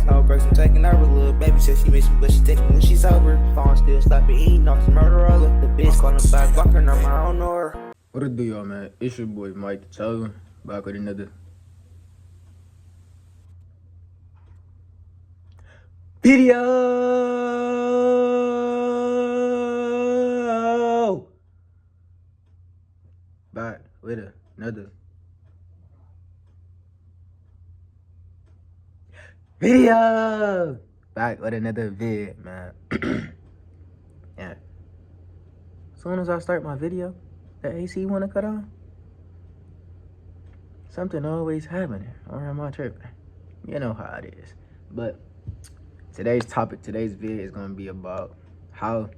No breaks, I'm taking over. Little baby said she miss me, but she text me when she's sober. Phone still stopping eating off the murder roller. The bitch calling back, walking on my own or. What it do, y'all, man? It's your boy Mike the Chosen, back with another video. Back with another video. Back with another vid, man. Yeah. As soon as I start my video, the AC wanna cut on. Something always happening, or am I tripping? You know how it is. But today's topic, today's vid is gonna be about how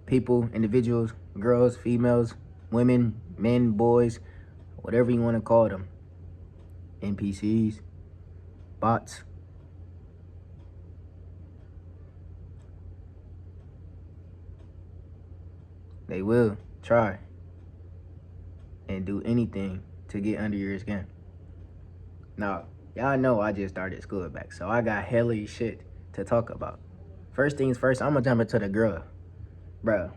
people, individuals, girls, females, women, men, boys, whatever you want to call them, NPCs, bots, they will try and do anything to get under your skin. Now, y'all know I just started school back, so I got hella shit to talk about. First things first, I'm gonna jump into the girl. Bro,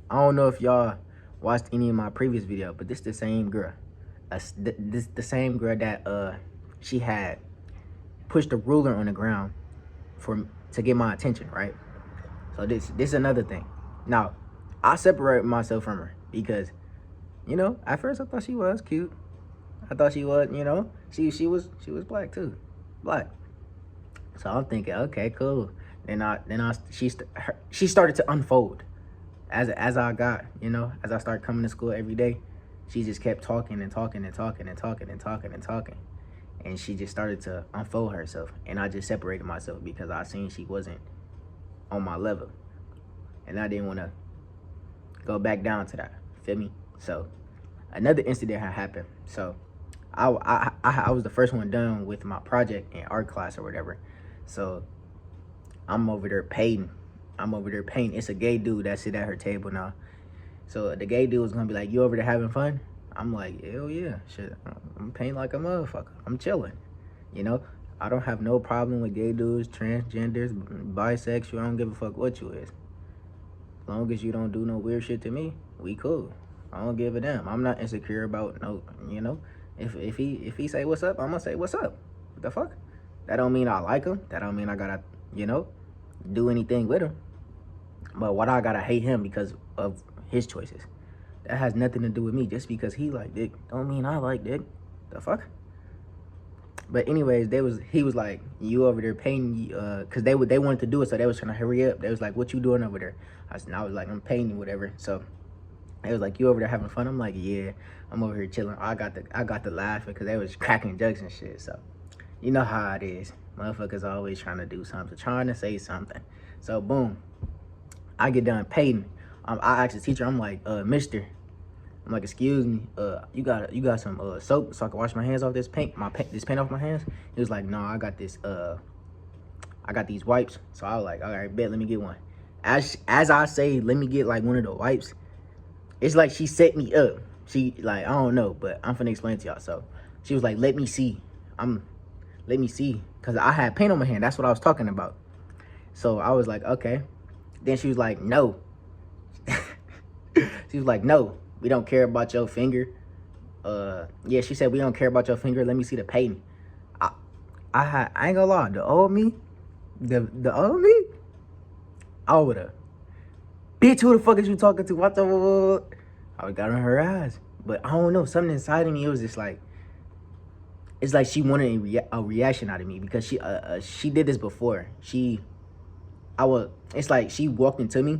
I don't know if y'all watched any of my previous video, but this the same girl. This the same girl that she had pushed a ruler on the ground to get my attention, right? So this is another thing. Now, I separate myself from her because, you know, at first I thought she was cute. I thought she was, you know, she was black too, black. So I'm thinking, okay, cool. She started to unfold as I got, you know, as I started coming to school every day. She just kept talking and talking and talking and talking and talking and talking, and she just started to unfold herself. And I just separated myself because I seen she wasn't on my level, and I didn't want to go back down to that. Feel me? So another incident had happened. So I was the first one done with my project in art class or whatever. So I'm over there painting. It's a gay dude that sit at her table now. So the gay dude was gonna be like, "You over there having fun?" I'm like, "Hell yeah, shit. I'm painting like a motherfucker. I'm chilling." You know, I don't have no problem with gay dudes, transgenders, bisexual. I don't give a fuck what you is. As long as you don't do no weird shit to me, we cool. I don't give a damn. I'm not insecure about no, you know. If he say what's up, I'm gonna say what's up. What the fuck? That don't mean I like him. That don't mean I gotta, you know, do anything with him. But what I gotta hate him because of his choices. That has nothing to do with me. Just because he like dick don't mean I like dick. The fuck? But anyways, he was like, "You over there painting?" Cause they wanted to do it, so they was trying to hurry up. They was like, "What you doing over there?" I was like, "I'm painting, whatever." So they was like, "You over there having fun?" I'm like, "Yeah, I'm over here chilling." I got the laughing because they was cracking jokes and shit. So you know how it is. Motherfuckers always trying to do something, trying to say something. So boom, I get done painting. I asked the teacher, I'm like, "Mister," I'm like, "Excuse me, you got some soap so I can wash my hands off this paint off my hands?" He was like, "No, I got this I got these wipes." So I was like, "All right, bet, let me get one." As I say, let me get like one of the wipes, it's like she set me up. She like, I don't know, but I'm finna explain to y'all. So she was like, "Let me see." Let me see, cause I had paint on my hand. That's what I was talking about. So I was like, okay. Then she was like, "No." She was like, "No, we don't care about your finger." Yeah, she said, "We don't care about your finger. Let me see the painting." I ain't gonna lie, the old me, I would've, "Bitch, who the fuck is you talking to? What the?" I would got on her ass. But I don't know, something inside of me, it was just like, it's like she wanted a reaction out of me because she did this before. It's like she walked into me.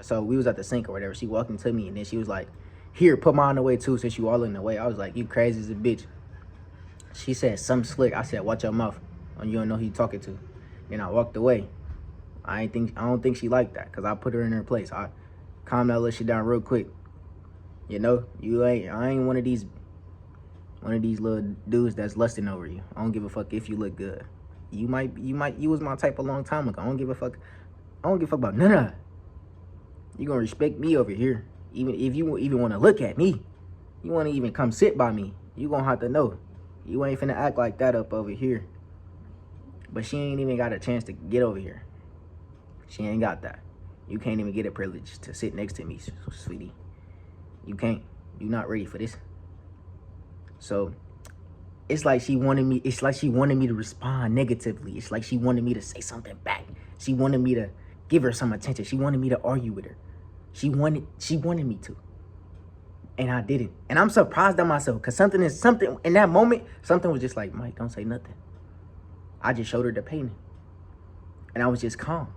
So we was at the sink or whatever. She walked into me and then she was like, "Here, put mine away too, since you all in the way." I was like, "You crazy as a bitch." She said something slick. I said, "Watch your mouth. You don't know who you talking to." Then I walked away. I don't think she liked that because I put her in her place. I calmed that little shit down real quick. You know, I ain't one of these little dudes that's lusting over you. I don't give a fuck if you look good. You was my type a long time ago. I don't give a fuck about none of that. You gonna respect me over here. Even if you even want to look at me, you want to even come sit by me, you gonna have to know. You ain't finna act like that up over here. But she ain't even got a chance to get over here. She ain't got that. You can't even get a privilege to sit next to me, sweetie. You can't. You're not ready for this. So it's like she wanted me. It's like she wanted me to respond negatively. It's like she wanted me to say something back. She wanted me to give her some attention. She wanted me to argue with her. She wanted me to. And I didn't. And I'm surprised at myself because something in that moment, something was just like, Mike, don't say nothing. I just showed her the painting. And I was just calm.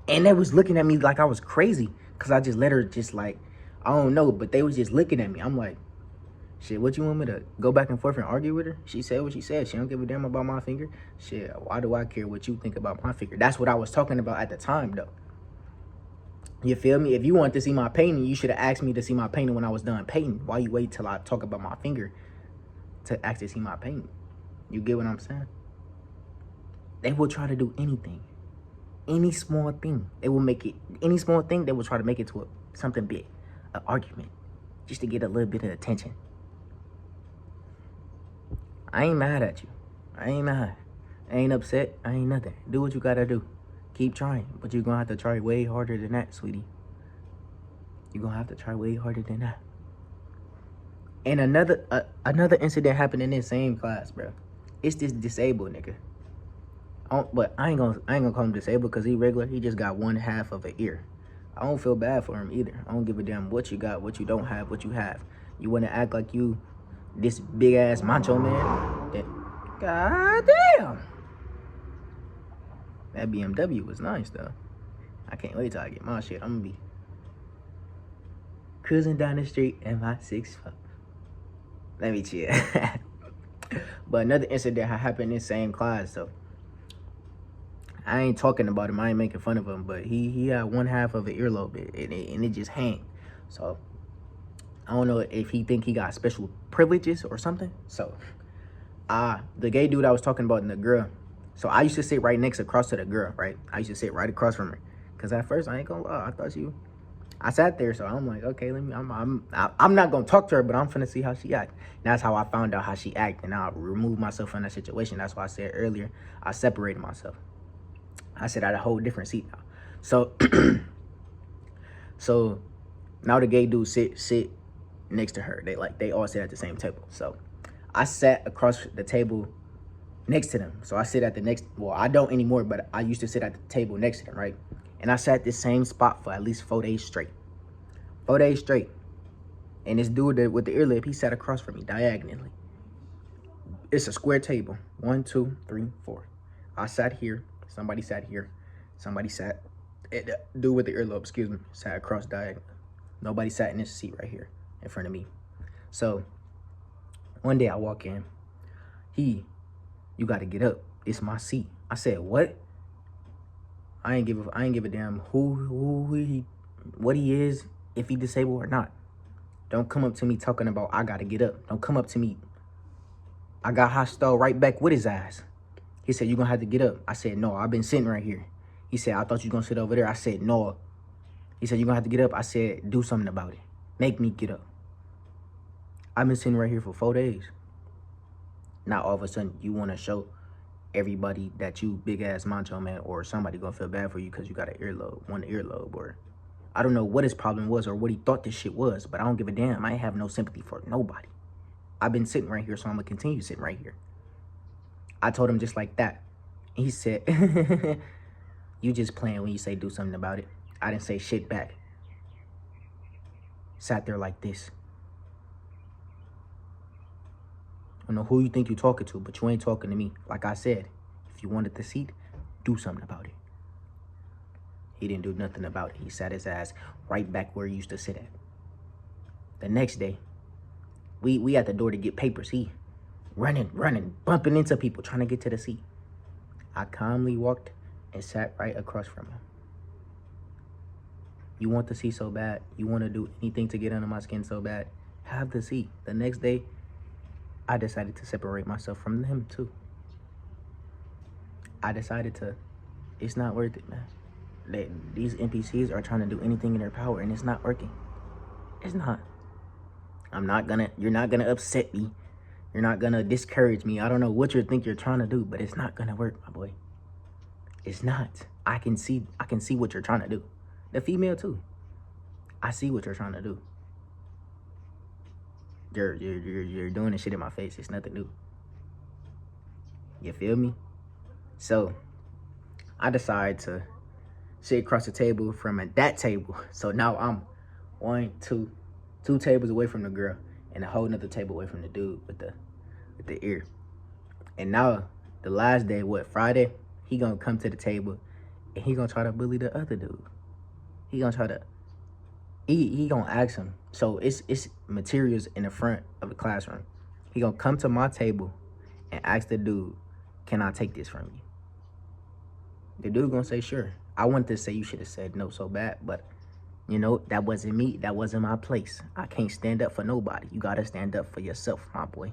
And they was looking at me like I was crazy because I just let her just like, I don't know, but they was just looking at me. I'm like, shit, what you want me to go back and forth and argue with her? She said what she said. She don't give a damn about my finger. Shit, why do I care what you think about my finger? That's what I was talking about at the time, though. You feel me? If you want to see my painting, you should have asked me to see my painting when I was done painting. Why you wait till I talk about my finger to actually see my painting? You get what I'm saying? They will try to do anything. Any small thing. They will make it, any small thing, they will try to make it to something big. An argument. Just to get a little bit of attention. I ain't mad at you. I ain't mad. I ain't upset. I ain't nothing. Do what you gotta do. Keep trying. But you're gonna have to try way harder than that, sweetie. You're gonna have to try way harder than that. And another incident happened in this same class, bro. It's this disabled nigga. But I ain't gonna call him disabled because he regular. He just got 1/2 of an ear. I don't feel bad for him either. I don't give a damn what you got, what you don't have, what you have. You wanna act like you this big ass macho man? That, God damn. That BMW was nice though. I can't wait till I get my shit. I'm gonna be cruising down the street in my 6'5". Let me chill. But another incident happened in the same class, so I ain't talking about him. I ain't making fun of him, but he had 1/2 of an earlobe, and it just hang. So I don't know if he think he got special privileges or something. So the gay dude I was talking about and the girl. So I used to sit right next across to the girl, right? I used to sit right across from her. Cause at first I ain't gonna lie, I thought I sat there, so I'm like, okay, I'm not gonna talk to her, but I'm finna see how she act. And that's how I found out how she act, and I removed myself from that situation. That's why I said earlier, I separated myself. I sit at a whole different seat now. So, so now the gay dude sit next to her. They all sit at the same table. So I sat across the table next to them. So I sit at the next, well, I don't anymore, but I used to sit at the table next to them, right? And I sat the same spot for at least 4 days straight. 4 days straight. And this dude with the ear lip, he sat across from me diagonally. It's a square table. 1, 2, 3, 4. I sat here. Somebody sat here. Somebody sat, dude with the earlobe, excuse me, sat across diagonally. Nobody sat in this seat right here in front of me. So one day I walk in. You got to get up. It's my seat. I said, what? I ain't give a damn what he is, if he disabled or not. Don't come up to me talking about I got to get up. Don't come up to me. I got hostile right back with his ass. He said, you're going to have to get up. I said, no, I've been sitting right here. He said, I thought you were going to sit over there. I said, no. He said, you're going to have to get up. I said, do something about it. Make me get up. I've been sitting right here for 4 days. Now, all of a sudden, you want to show everybody that you big ass macho man, or somebody going to feel bad for you because you got one earlobe, or I don't know what his problem was or what he thought this shit was, but I don't give a damn. I ain't have no sympathy for nobody. I've been sitting right here, so I'm going to continue sitting right here. I told him just like that. He said, you just playing when you say do something about it. I didn't say shit back. Sat there like this. I don't know who you think you're talking to, but you ain't talking to me. Like I said, if you wanted the seat, do something about it. He didn't do nothing about it. He sat his ass right back where he used to sit at. The next day, we at the door to get papers. He running, bumping into people, trying to get to the seat. I calmly walked and sat right across from him. You want the seat so bad, you want to do anything to get under my skin so bad, have the seat. The next day, I decided to separate myself from him too. I decided it's not worth it, man. These NPCs are trying to do anything in their power, and it's not working. It's not. You're not gonna upset me You're not gonna discourage me. I don't know what you think you're trying to do, but it's not gonna work, my boy. It's not. I can see what you're trying to do. The female too. I see what you're trying to do. You're doing the shit in my face. It's nothing new. You feel me? So I decide to sit across the table from that table. So now I'm two tables away from the girl and a whole nother table away from the dude with the ear. And now the last day, Friday, he gonna come to the table and he gonna try to bully the other dude. He gonna try to he gonna ask him. So it's materials in the front of the classroom. He gonna come to my table and ask the dude, "Can I take this from you?" The dude gonna say, "Sure." I wanted to say you should have said no so bad, but you know, that wasn't me. That wasn't my place. I can't stand up for nobody. You gotta stand up for yourself, my boy.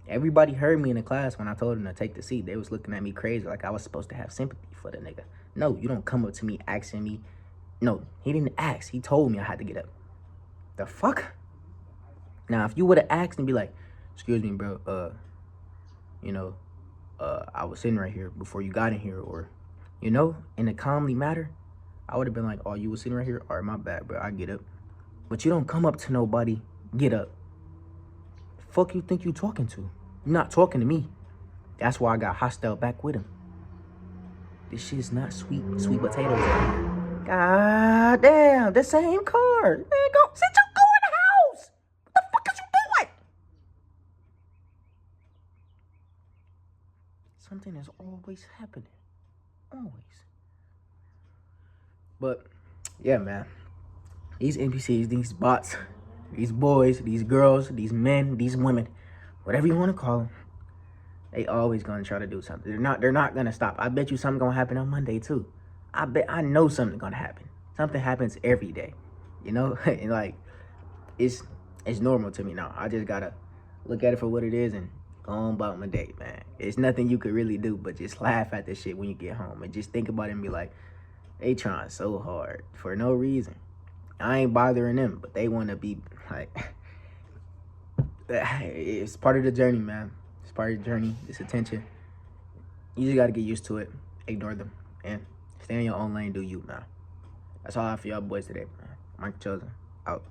Everybody heard me in the class when I told them to take the seat. They was looking at me crazy like I was supposed to have sympathy for the nigga. No, you don't come up to me asking me. No, he didn't ask. He told me I had to get up. The fuck? Now, if you would have asked and be like, "Excuse me, bro, I was sitting right here before you got in here," or, in a calmly manner, I would have been like, "Oh, you was sitting right here? All right, my bad, bro. I get up." But you don't come up to nobody, get up. Fuck you think you talking to? You're not talking to me. That's why I got hostile back with him. This shit's not sweet potatoes out here. God damn, the same car. Man, go sit your car in the house. What the fuck is you doing? Something is always happening. Always. But yeah, man. These NPCs, these bots, these boys, these girls, these men, these women, whatever you want to call them, they always gonna try to do something. They're not gonna stop. I bet you something gonna happen on Monday too. I know something's gonna happen. Something happens every day, and like it's normal to me now. I just gotta look at it for what it is and go on about my day, man. It's nothing you could really do but just laugh at this shit when you get home and just think about it and be like, they trying so hard for no reason. I ain't bothering them, but they want to be like, it's part of the journey, man. It's part of the journey. It's attention. You just got to get used to it. Ignore them. And stay in your own lane. Do you, man. That's all I have for y'all boys today, man. Mike Chosen. Out.